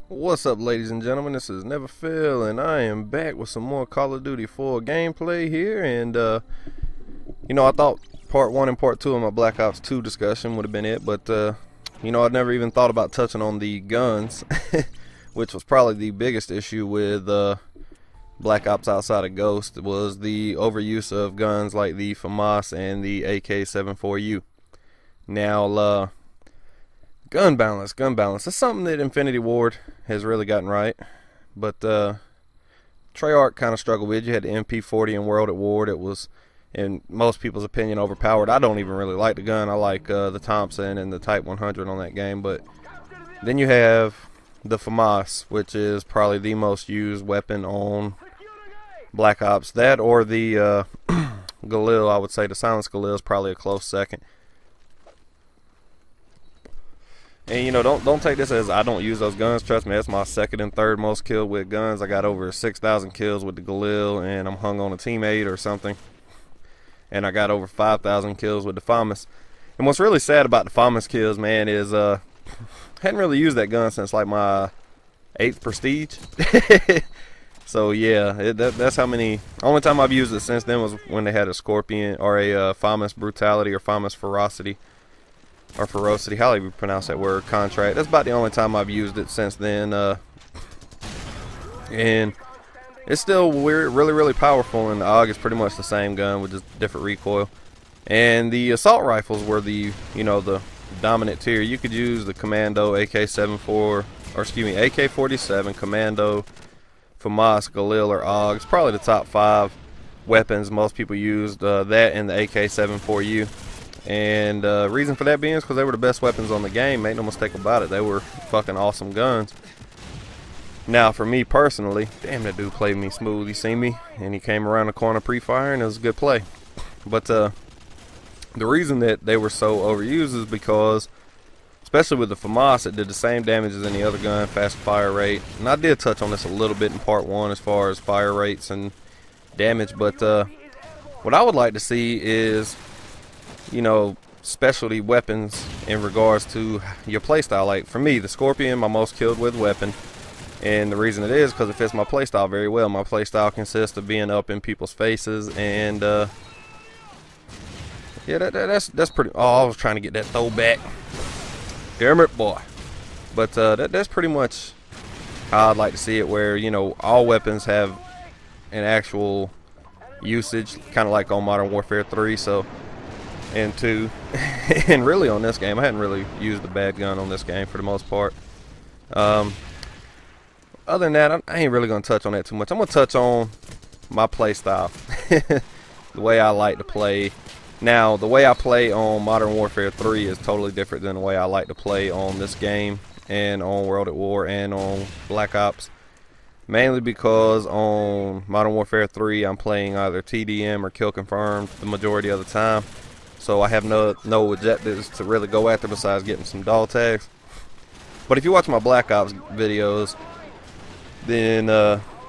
What's up, ladies and gentlemen? This is Never Fail, and I am back with some more Call of Duty 4 gameplay here. And I thought part 1 and part 2 of my Black Ops 2 discussion would have been it, but I'd never even thought about touching on the guns, which was probably the biggest issue with Black Ops outside of Ghost. Was the overuse of guns like the FAMAS and the AK-74U. Now, gun balance. That's something that Infinity Ward has really gotten right. But Treyarch kind of struggled with. You had the MP40 in World at War. It was, in most people's opinion, overpowered. I don't even really like the gun. I like the Thompson and the Type 100 on that game. But then you have the FAMAS, which is probably the most used weapon on Black Ops. That or the Galil, I would say. The Silenced Galil is probably a close second. And don't take this as I don't use those guns. Trust me, that's my second and third most killed with guns. I got over 6,000 kills with the Galil, and I'm hung on a teammate or something. And I got over 5,000 kills with the FAMAS. And what's really sad about the FAMAS kills, man, is hadn't really used that gun since like my 8th Prestige. So yeah, that's how many. Only time I've used it since then was when they had a Scorpion or a FAMAS Brutality or FAMAS Ferocity. Or Ferocity, how do you pronounce that word? Contract. That's about the only time I've used it since then. And it's still weird, really powerful. And the AUG is pretty much the same gun with just different recoil. And the assault rifles were the dominant tier. You could use the Commando, AK-47, Commando, FAMAS, Galil, or AUG. It's probably the top 5 weapons most people used. That and the AK-74U. And reason for that being is because they were the best weapons on the game. Make no mistake about it. They were fucking awesome guns. Now, for me personally, damn, that dude played me smooth. He seen me, and he came around the corner pre-fire, and it was a good play. But the reason that they were so overused is because, especially with the FAMAS, it did the same damage as any other gun, fast fire rate. And I did touch on this a little bit in part 1 as far as fire rates and damage. But what I would like to see is specialty weapons in regards to your playstyle. Like for me, the Scorpion, my most killed with weapon, and the reason it is because it fits my playstyle very well. My playstyle consists of being up in people's faces, and yeah, that's pretty. Oh, I was trying to get that throwback. Damn it, boy. But that's pretty much how I'd like to see it, where all weapons have an actual usage, kind of like on Modern Warfare 3. So. And 2, and really on this game, I hadn't really used the bad gun on this game for the most part. Other than that, I ain't really going to touch on that too much. I'm going to touch on my play style, the way I like to play. Now, the way I play on Modern Warfare 3 is totally different than the way I like to play on this game and on World at War and on Black Ops. Mainly because on Modern Warfare 3, I'm playing either TDM or Kill Confirmed the majority of the time. So I have no objectives to really go after besides getting some dog tags. But if you watch my Black Ops videos, then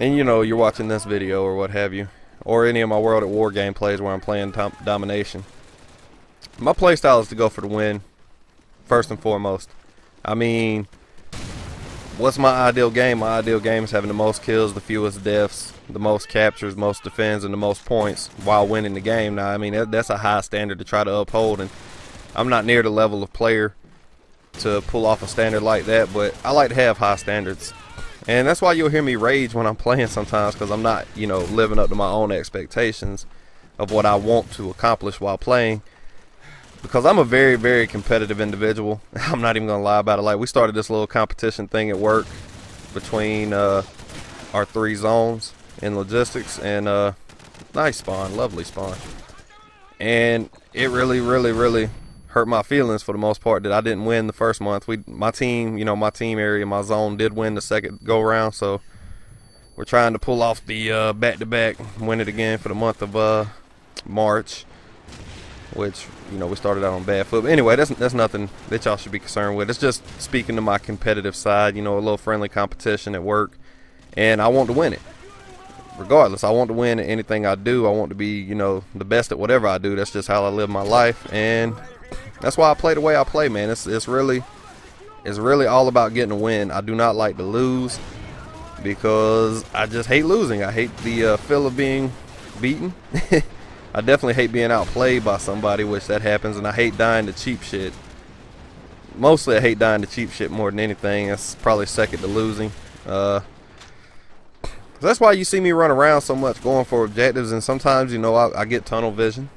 you're watching this video or what have you, or any of my World at War gameplays where I'm playing domination, my playstyle is to go for the win first and foremost. I mean, what's my ideal game? My ideal game is having the most kills, the fewest deaths, the most captures, most defends, and the most points while winning the game. Now, I mean, that's a high standard to try to uphold, and I'm not near the level of player to pull off a standard like that, but I like to have high standards. And that's why you'll hear me rage when I'm playing sometimes, because I'm not, living up to my own expectations of what I want to accomplish while playing. Because I'm a very competitive individual. I'm not even going to lie about it. Like, we started this little competition thing at work between our 3 zones in logistics, and nice spawn, lovely spawn. And it really hurt my feelings for the most part that I didn't win the first month. My team area, my zone did win the second go around, so we're trying to pull off the back-to-back, win it again for the month of March, which we started out on bad foot. But anyway, that's nothing that y'all should be concerned with. It's just speaking to my competitive side, a little friendly competition at work, and I want to win it. Regardless, I want to win at anything I do. I want to be, the best at whatever I do. That's just how I live my life, and that's why I play the way I play, man. It's really it's really all about getting a win. I do not like to lose because I just hate losing. I hate the feel of being beaten. I definitely hate being outplayed by somebody, which that happens, and I hate dying to cheap shit. Mostly I hate dying to cheap shit more than anything. That's probably second to losing. That's why you see me run around so much going for objectives, and sometimes, you know, I get tunnel vision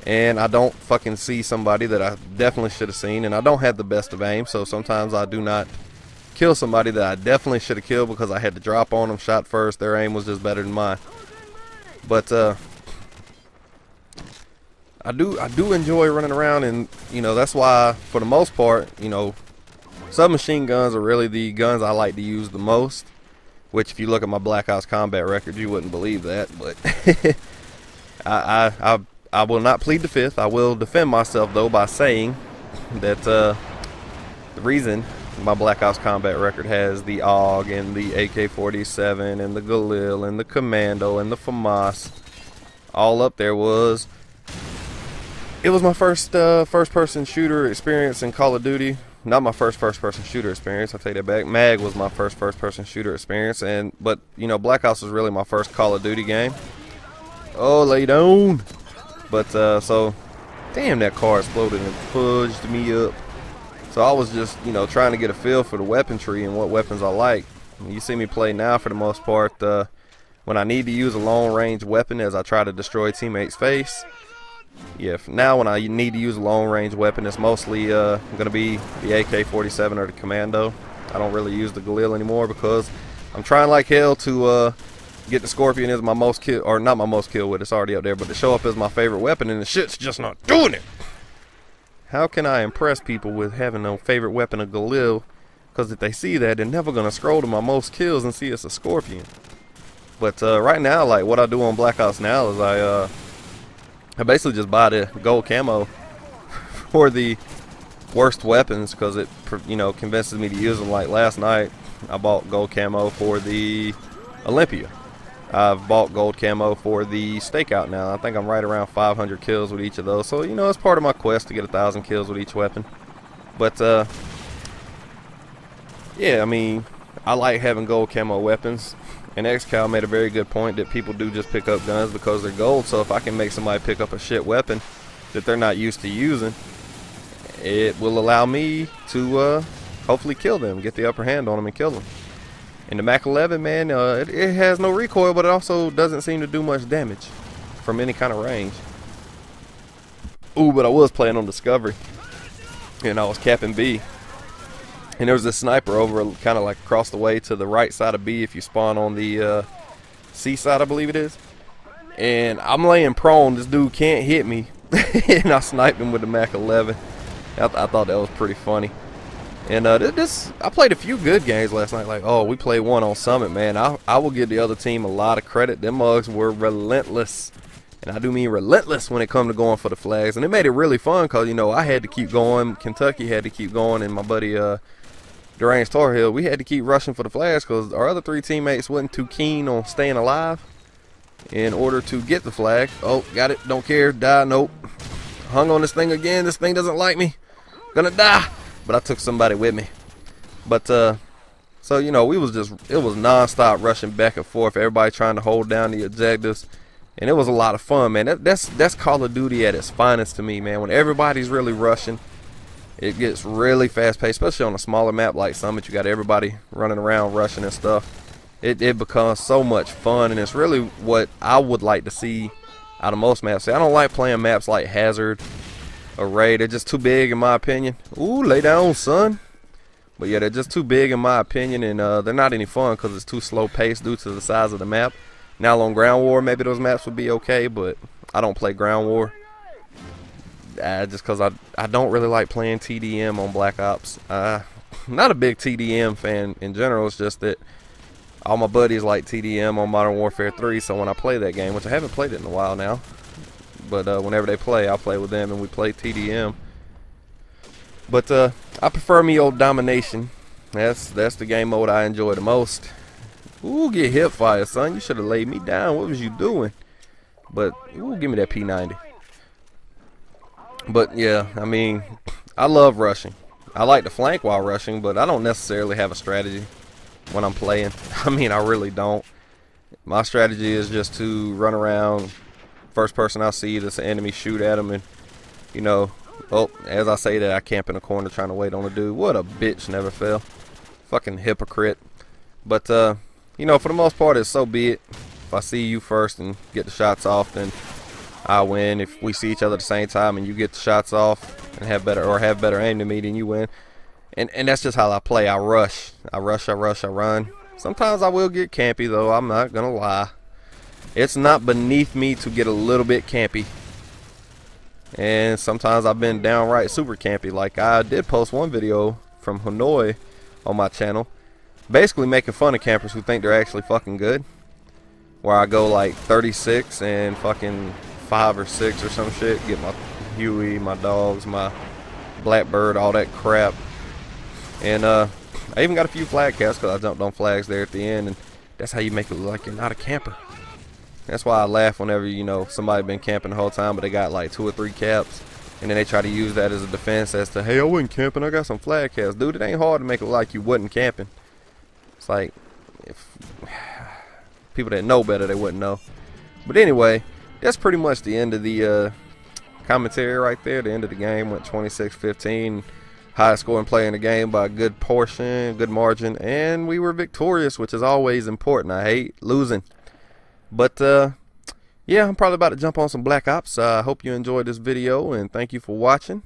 and I don't fucking see somebody that I definitely should have seen, and I don't have the best of aim, so sometimes I do not kill somebody that I definitely should have killed because I had to drop on them, shot first, their aim was just better than mine. But I do enjoy running around, and you know, that's why for the most part, you know, submachine guns are really the guns I like to use the most. Which, if you look at my Black Ops combat record, you wouldn't believe that. But I will not plead the fifth. I will defend myself though by saying that the reason my Black Ops combat record has the AUG and the AK-47 and the Galil and the Commando and the FAMAS all up there was it was my first first-person shooter experience in Call of Duty. Not my first-person shooter experience, I'll take that back. MAG was my first-person shooter experience, but you know, Black Ops was really my first Call of Duty game. Oh, lay down. But so, damn, that car exploded and fudged me up. So I was just, you know, trying to get a feel for the weaponry and what weapons I like. You see me play now for the most part when I need to use a long-range weapon as I try to destroy teammates' face. Yeah, now when I need to use a long-range weapon, it's mostly going to be the AK-47 or the Commando. I don't really use the Galil anymore because I'm trying like hell to get the Scorpion as my most kill, or not my most kill with, it's already up there, but to show up as my favorite weapon, and the shit's just not doing it. How can I impress people with having a favorite weapon, a Galil? Because if they see that, they're never going to scroll to my most kills and see it's a Scorpion. But right now, like what I do on Black Ops now is I basically just buy the gold camo for the worst weapons because it, you know, convinces me to use them. Like last night, I bought gold camo for the Olympia. I've bought gold camo for the Stakeout now. I think I'm right around 500 kills with each of those. So, you know, it's part of my quest to get 1,000 kills with each weapon. But, yeah, I mean, I like having gold camo weapons. And XCal made a very good point that people do just pick up guns because they're gold. So if I can make somebody pick up a shit weapon that they're not used to using, it will allow me to hopefully kill them, get the upper hand on them and kill them. And the Mac 11, man, it has no recoil, but it also doesn't seem to do much damage from any kind of range. Ooh, but I was playing on Discovery, and I was capping B. And there was this sniper over kind of like across the way to the right side of B if you spawn on the C side, I believe it is. And I'm laying prone. This dude can't hit me. And I sniped him with the Mac 11. I thought that was pretty funny. And I played a few good games last night. Like, oh, we played one on Summit, man. I will give the other team a lot of credit. Them mugs were relentless. And I do mean relentless when it comes to going for the flags. And it made it really fun because, you know, I had to keep going. Kentucky had to keep going. And my buddy Durant's Tar Heel, we had to keep rushing for the flags because our other three teammates wasn't too keen on staying alive in order to get the flag. Oh, got it. Don't care. Die. Nope. Hung on this thing again. This thing doesn't like me. Gonna die. But I took somebody with me. But so, you know, it was non-stop rushing back and forth. Everybody trying to hold down the objectives. And it was a lot of fun, man. That's Call of Duty at its finest to me, man. When everybody's really rushing, it gets really fast-paced, especially on a smaller map like Summit. You got everybody running around, rushing and stuff. It becomes so much fun, and it's really what I would like to see out of most maps. See, I don't like playing maps like Hazard or Raid. They're just too big, in my opinion. Ooh, lay down, son. But yeah, they're just too big, in my opinion, and they're not any fun because it's too slow-paced due to the size of the map. Now on Ground War, maybe those maps would be okay, but I don't play Ground War. Just because I don't really like playing TDM on Black Ops. Not a big TDM fan in general. It's just that all my buddies like TDM on Modern Warfare 3, so when I play that game, which I haven't played it in a while now, but whenever they play, I'll play with them and we play TDM. But I prefer me old Domination. That's the game mode I enjoy the most. Ooh, get hip fire, son. You should have laid me down. What was you doing? But ooh, give me that P90. But yeah, I mean, I love rushing. I like to flank while rushing, but I don't necessarily have a strategy when I'm playing. I mean, I really don't. My strategy is just to run around, first person I see that's an enemy, shoot at them, and, you know, oh, as I say that, I camp in a corner trying to wait on a dude. What a bitch, never fail. Fucking hypocrite. But, you know, for the most part, it's so be it. If I see you first and get the shots off, then I win. If we see each other at the same time and you get the shots off and have better aim than me, then you win. And that's just how I play. I rush. I run. Sometimes I will get campy, though. I'm not gonna lie. It's not beneath me to get a little bit campy. And sometimes I've been downright super campy. Like, I did post one video from Hanoi on my channel, basically making fun of campers who think they're actually fucking good, where I go like 36 and fucking 5 or 6 or some shit, get my Huey, my dogs, my Blackbird, all that crap. And I even got a few flag caps because I jumped on flags there at the end, and that's how you make it look like you're not a camper. That's why I laugh whenever, you know, somebody been camping the whole time but they got like 2 or 3 caps, and then they try to use that as a defense as to, hey, I wasn't camping, I got some flag caps. Dude, it ain't hard to make it look like you wasn't camping. It's like, if people that know better, they wouldn't know. But anyway, that's pretty much the end of the commentary right there. The end of the game went 26-15. Highest scoring player in the game by a good portion, good margin, and we were victorious, which is always important. I hate losing. But yeah, I'm probably about to jump on some Black Ops. I hope you enjoyed this video, and thank you for watching.